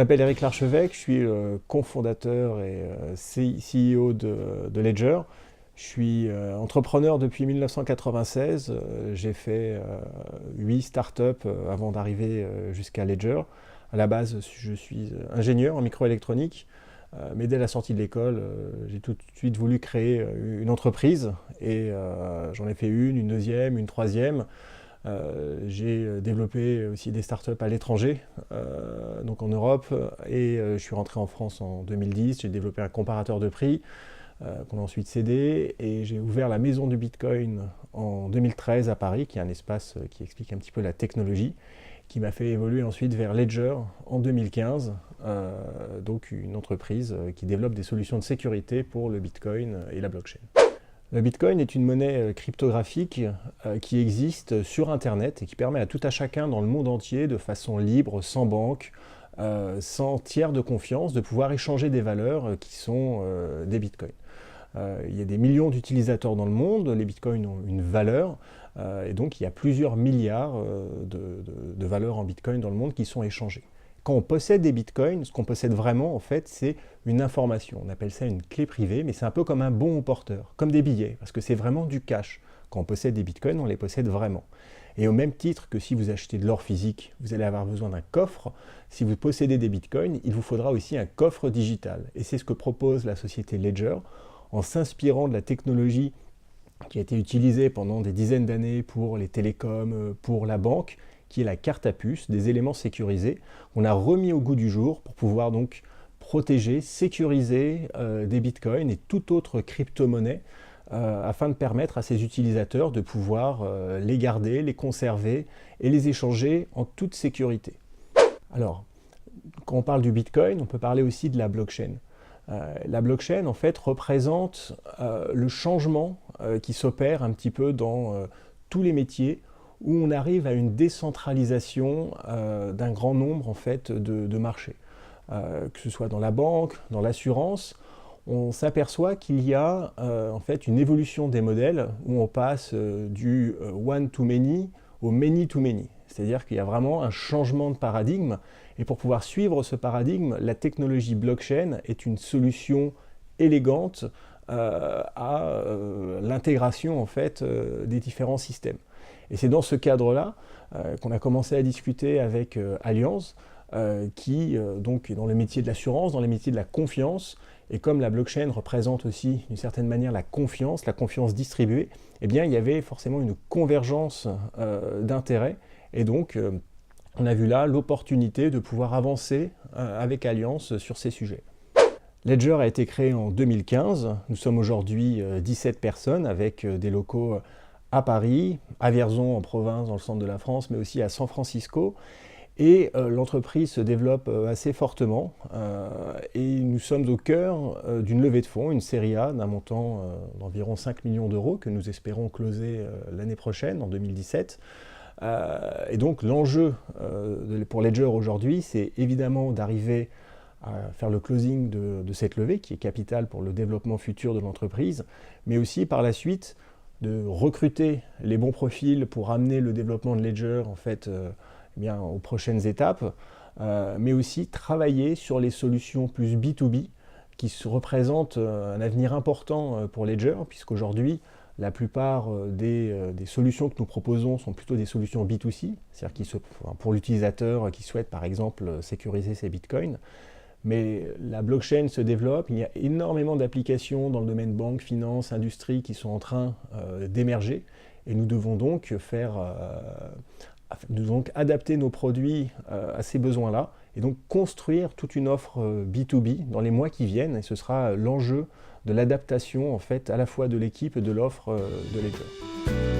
m'appelle Éric Larchevêque, je suis cofondateur et CEO de Ledger. Je suis entrepreneur depuis 1996. J'ai fait 8 startups avant d'arriver jusqu'à Ledger. À la base, je suis ingénieur en microélectronique, mais dès la sortie de l'école, j'ai tout de suite voulu créer une entreprise et j'en ai fait une deuxième, une troisième. J'ai développé aussi des startups à l'étranger, donc en Europe, et je suis rentré en France en 2010. J'ai développé un comparateur de prix qu'on a ensuite cédé, et j'ai ouvert la Maison du Bitcoin en 2013 à Paris, qui est un espace qui explique un petit peu la technologie, qui m'a fait évoluer ensuite vers Ledger en 2015, donc une entreprise qui développe des solutions de sécurité pour le Bitcoin et la blockchain. Le Bitcoin est une monnaie cryptographique qui existe sur Internet et qui permet à tout un chacun dans le monde entier, de façon libre, sans banque, sans tiers de confiance, de pouvoir échanger des valeurs qui sont des Bitcoins. Il y a des millions d'utilisateurs dans le monde, les Bitcoins ont une valeur, et donc il y a plusieurs milliards de valeurs en Bitcoin dans le monde qui sont échangées. Quand on possède des bitcoins, ce qu'on possède vraiment, en fait, c'est une information. On appelle ça une clé privée, mais c'est un peu comme un bon au porteur, comme des billets, parce que c'est vraiment du cash. Quand on possède des bitcoins, on les possède vraiment. Et au même titre que si vous achetez de l'or physique, vous allez avoir besoin d'un coffre. Si vous possédez des bitcoins, il vous faudra aussi un coffre digital. Et c'est ce que propose la société Ledger, en s'inspirant de la technologie qui a été utilisée pendant des dizaines d'années pour les télécoms, pour la banque, qui est la carte à puce, des éléments sécurisés, qu'on a remis au goût du jour pour pouvoir donc protéger, sécuriser des bitcoins et toute autre crypto-monnaie afin de permettre à ses utilisateurs de pouvoir les garder, les conserver et les échanger en toute sécurité. Alors, quand on parle du bitcoin, on peut parler aussi de la blockchain. La blockchain, en fait, représente le changement qui s'opère un petit peu dans tous les métiers, où on arrive à une décentralisation d'un grand nombre en fait, de marchés. Que ce soit dans la banque, dans l'assurance, on s'aperçoit qu'il y a en fait une évolution des modèles où on passe du one to many au many to many. C'est-à-dire qu'il y a vraiment un changement de paradigme, et pour pouvoir suivre ce paradigme, la technologie blockchain est une solution élégante à l'intégration en fait, des différents systèmes. Et c'est dans ce cadre-là qu'on a commencé à discuter avec Allianz, qui donc est dans le métier de l'assurance, dans les métiers de la confiance. Et comme la blockchain représente aussi d'une certaine manière la confiance distribuée, eh bien il y avait forcément une convergence d'intérêts. Et donc on a vu là l'opportunité de pouvoir avancer avec Allianz sur ces sujets. Ledger a été créé en 2015. Nous sommes aujourd'hui 17 personnes avec des locaux à Paris, à Vierzon en province, dans le centre de la France, mais aussi à San Francisco. Et l'entreprise se développe assez fortement et nous sommes au cœur d'une levée de fonds, une série A d'un montant d'environ 5 millions d'euros que nous espérons closer l'année prochaine, en 2017. Et donc l'enjeu pour Ledger aujourd'hui, c'est évidemment d'arriver à faire le closing de cette levée qui est capitale pour le développement futur de l'entreprise, mais aussi par la suite de recruter les bons profils pour amener le développement de Ledger en fait, eh bien, aux prochaines étapes, mais aussi travailler sur les solutions plus B2B qui représentent un avenir important pour Ledger, puisqu'aujourd'hui, la plupart des solutions que nous proposons sont plutôt des solutions B2C, c'est-à-dire pour l'utilisateur qui souhaite par exemple sécuriser ses bitcoins. Mais la blockchain se développe, il y a énormément d'applications dans le domaine banque, finance, industrie qui sont en train d'émerger, et nous devons donc adapter nos produits à ces besoins-là, et donc construire toute une offre B2B dans les mois qui viennent, et ce sera l'enjeu de l'adaptation en fait à la fois de l'équipe et de l'offre de Ledger.